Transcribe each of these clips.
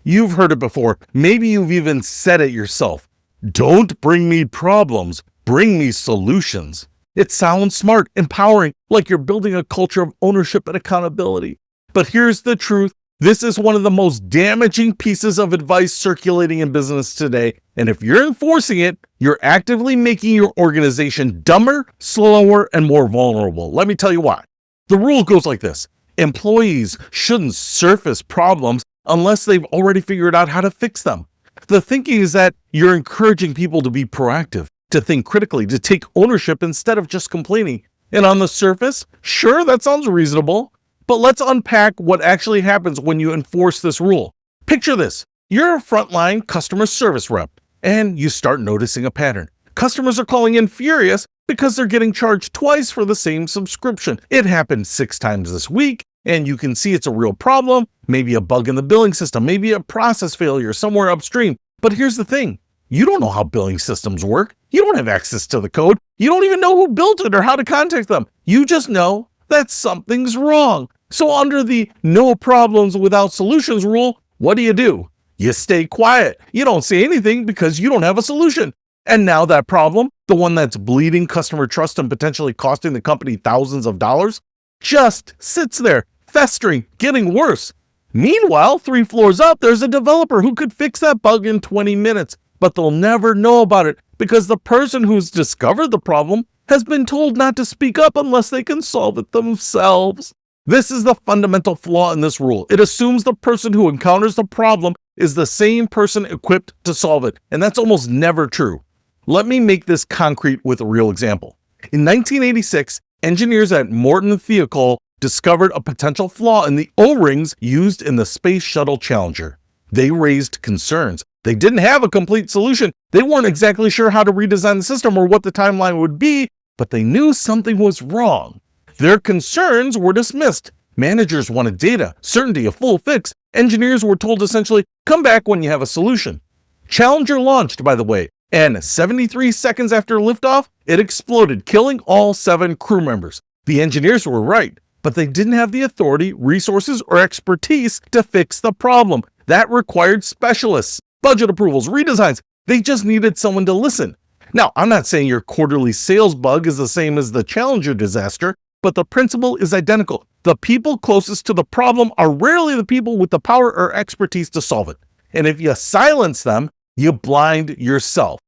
You've heard it before. Maybe you've even said it yourself. Don't bring me problems, bring me solutions. It sounds smart, empowering, like you're building a culture of ownership and accountability. But here's the truth. This is one of the most damaging pieces of advice circulating in business today. And if you're enforcing it, you're actively making your organization dumber, slower, and more vulnerable. Let me tell you why. The rule goes like this. Employees shouldn't surface problems unless they've already figured out how to fix them. The thinking is that you're encouraging people to be proactive, to think critically, to take ownership instead of just complaining. And on the surface, sure, that sounds reasonable. But let's unpack what actually happens when you enforce this rule. Picture this. You're a frontline customer service rep, and you start noticing a pattern. Customers are calling in furious because they're getting charged twice for the same subscription. It happened 6 times this week, and you can see it's a real problem, maybe a bug in the billing system, maybe a process failure somewhere upstream. But here's the thing. You don't know how billing systems work. You don't have access to the code. You don't even know who built it or how to contact them. You just know that something's wrong. So under the no problems without solutions rule, what do? You stay quiet. You don't say anything because you don't have a solution. And now that problem, the one that's bleeding customer trust and potentially costing the company thousands of dollars, just sits there, festering, getting worse. Meanwhile, 3 floors up, there's a developer who could fix that bug in 20 minutes, but they'll never know about it because the person who's discovered the problem has been told not to speak up unless they can solve it themselves. This is the fundamental flaw in this rule. It assumes the person who encounters the problem is the same person equipped to solve it, and that's almost never true. Let me make this concrete with a real example. In 1986, engineers at Morton Thiokol discovered a potential flaw in the O-rings used in the Space Shuttle Challenger. They raised concerns. They didn't have a complete solution. They weren't exactly sure how to redesign the system or what the timeline would be, but they knew something was wrong. Their concerns were dismissed. Managers wanted data, certainty, a full fix. Engineers were told essentially, come back when you have a solution. Challenger launched, by the way, and 73 seconds after liftoff, it exploded, killing all 7 crew members. The engineers were right, but they didn't have the authority, resources, or expertise to fix the problem. That required specialists, budget approvals, redesigns. They just needed someone to listen. Now, I'm not saying your quarterly sales bug is the same as the Challenger disaster, but the principle is identical. The people closest to the problem are rarely the people with the power or expertise to solve it. And if you silence them, you blind yourself.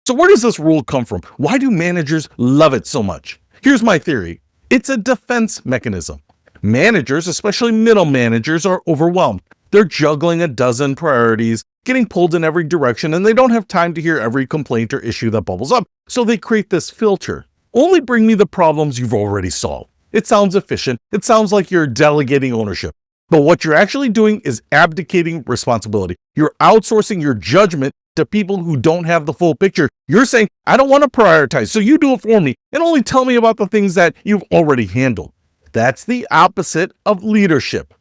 So where does this rule come from? Why do managers love it so much? Here's my theory. It's a defense mechanism. Managers, especially middle managers, are overwhelmed. They're juggling a dozen priorities, getting pulled in every direction, and they don't have time to hear every complaint or issue that bubbles up. So they create this filter. Only bring me the problems you've already solved. It sounds efficient. It sounds like you're delegating ownership. But what you're actually doing is abdicating responsibility. You're outsourcing your judgment to people who don't have the full picture. You're saying, I don't want to prioritize, so you do it for me and only tell me about the things that you've already handled. That's the opposite of leadership.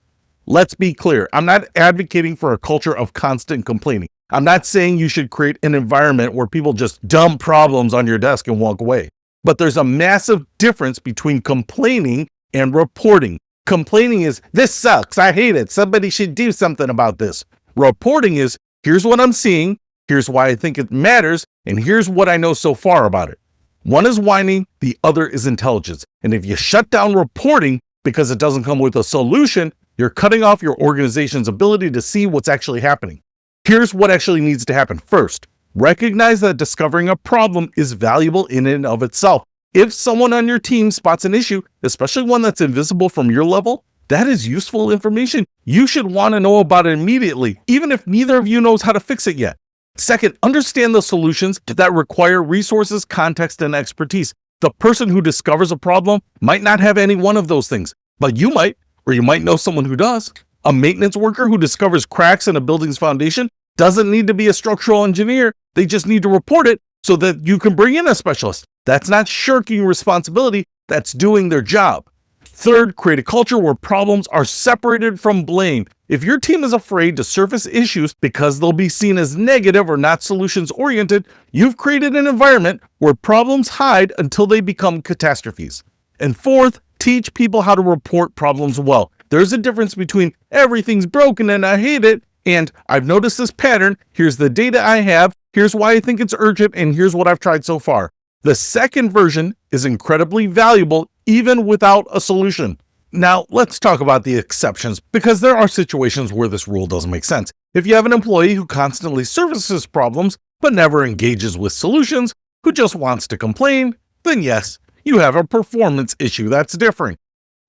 Let's be clear. I'm not advocating for a culture of constant complaining. I'm not saying you should create an environment where people just dump problems on your desk and walk away. But there's a massive difference between complaining and reporting. Complaining is, this sucks, I hate it, somebody should do something about this. Reporting is, here's what I'm seeing, here's why I think it matters, and here's what I know so far about it. One is whining, the other is intelligence. And if you shut down reporting because it doesn't come with a solution, you're cutting off your organization's ability to see what's actually happening. Here's what actually needs to happen. First, recognize that discovering a problem is valuable in and of itself. If someone on your team spots an issue, especially one that's invisible from your level, that is useful information. You should want to know about it immediately, even if neither of you knows how to fix it yet. Second, understand the solutions that require resources, context, and expertise. The person who discovers a problem might not have any one of those things, but you might, or you might know someone who does. A maintenance worker who discovers cracks in a building's foundation doesn't need to be a structural engineer. They just need to report it so that you can bring in a specialist. That's not shirking responsibility, that's doing their job. Third, create a culture where problems are separated from blame. If your team is afraid to surface issues because they'll be seen as negative or not solutions-oriented, you've created an environment where problems hide until they become catastrophes. And fourth, teach people how to report problems well. There's a difference between everything's broken and I hate it And I've noticed this pattern. Here's the data I have. Here's why I think it's urgent. And here's what I've tried so far. The second version is incredibly valuable even without a solution. Now, let's talk about the exceptions, because there are situations where this rule doesn't make sense. If you have an employee who constantly surfaces problems but never engages with solutions, who just wants to complain, then yes, you have a performance issue that's different.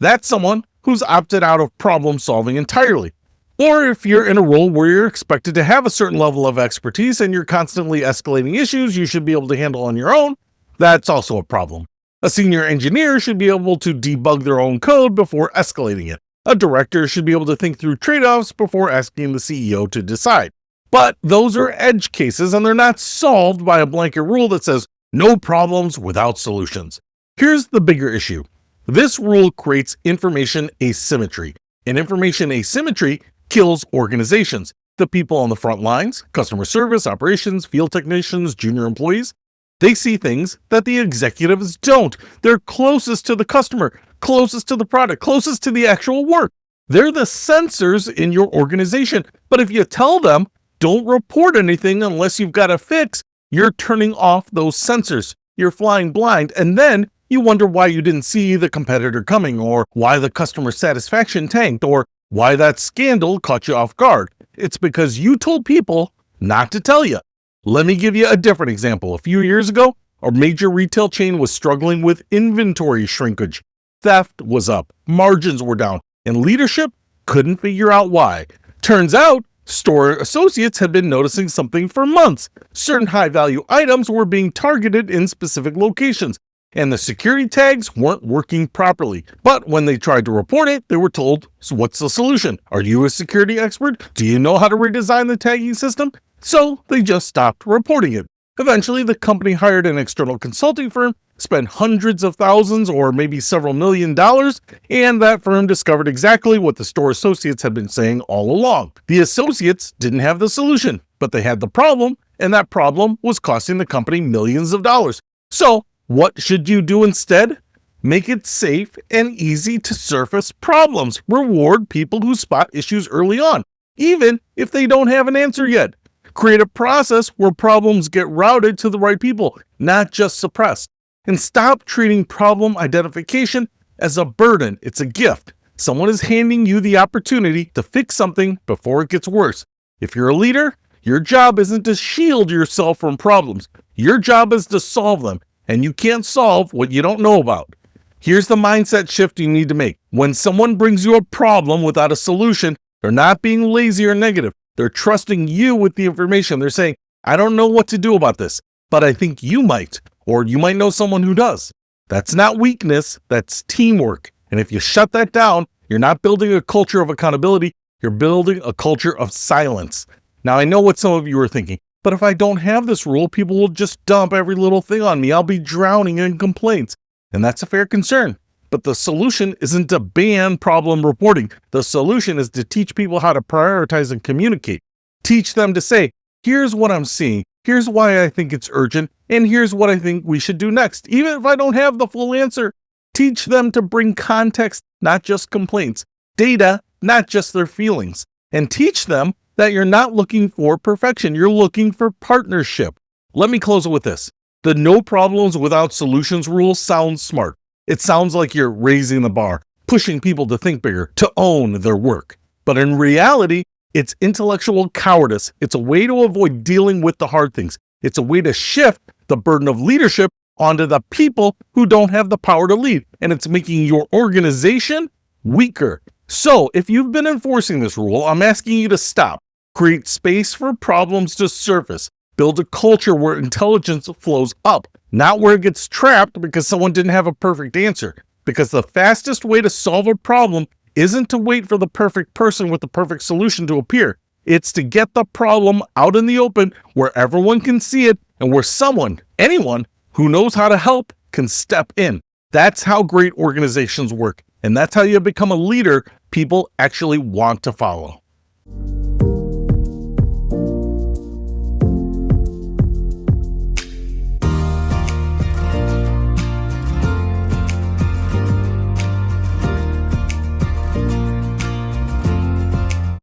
That's someone who's opted out of problem solving entirely. Or if you're in a role where you're expected to have a certain level of expertise and you're constantly escalating issues you should be able to handle on your own, that's also a problem. A senior engineer should be able to debug their own code before escalating it. A director should be able to think through trade-offs before asking the CEO to decide. But those are edge cases, and they're not solved by a blanket rule that says no problems without solutions. Here's the bigger issue. This rule creates information asymmetry, and information asymmetry kills organizations. The people on the front lines, customer service, operations, field technicians, junior employees, they see things that the executives don't. They're closest to the customer, closest to the product, closest to the actual work. They're the sensors in your organization. But if you tell them, don't report anything unless you've got a fix, you're turning off those sensors. You're flying blind. And then you wonder why you didn't see the competitor coming, or why the customer satisfaction tanked, or why that scandal caught you off guard. It's because you told people not to tell you. Let me give you a different example. A few years ago, a major retail chain was struggling with inventory shrinkage. Theft was up, margins were down, and leadership couldn't figure out why. Turns out, store associates had been noticing something for months. Certain high-value items were being targeted in specific locations, and the security tags weren't working properly. But when they tried to report it, they were told, so what's the solution? Are you a security expert? Do you know how to redesign the tagging system? So they just stopped reporting it. Eventually, the company hired an external consulting firm, spent hundreds of thousands or maybe several $1,000,000, and that firm discovered exactly what the store associates had been saying all along. The associates didn't have the solution, but they had the problem, and that problem was costing the company millions of dollars. So what should you do instead? Make it safe and easy to surface problems. Reward people who spot issues early on, even if they don't have an answer yet. Create a process where problems get routed to the right people, not just suppressed. And stop treating problem identification as a burden. It's a gift. Someone is handing you the opportunity to fix something before it gets worse. If you're a leader, your job isn't to shield yourself from problems. Your job is to solve them, and you can't solve what you don't know about. Here's the mindset shift you need to make. When someone brings you a problem without a solution, they're not being lazy or negative. They're trusting you with the information. They're saying, I don't know what to do about this, but I think you might, or you might know someone who does. That's not weakness, that's teamwork. And if you shut that down, you're not building a culture of accountability, you're building a culture of silence. Now, I know what some of you are thinking, but if I don't have this rule, people will just dump every little thing on me. I'll be drowning in complaints. And that's a fair concern. But the solution isn't to ban problem reporting. The solution is to teach people how to prioritize and communicate. Teach them to say, here's what I'm seeing, here's why I think it's urgent, and here's what I think we should do next. Even if I don't have the full answer, teach them to bring context, not just complaints, data, not just their feelings, and teach them that you're not looking for perfection, you're looking for partnership. Let me close it with this. The no problems without solutions rule sounds smart. It sounds like you're raising the bar, pushing people to think bigger, to own their work. But in reality, it's intellectual cowardice. It's a way to avoid dealing with the hard things. It's a way to shift the burden of leadership onto the people who don't have the power to lead. And it's making your organization weaker. So if you've been enforcing this rule, I'm asking you to stop. Create space for problems to surface. Build a culture where intelligence flows up, not where it gets trapped because someone didn't have a perfect answer. Because the fastest way to solve a problem isn't to wait for the perfect person with the perfect solution to appear. It's to get the problem out in the open where everyone can see it and where someone, anyone who knows how to help can step in. That's how great organizations work. And that's how you become a leader people actually want to follow.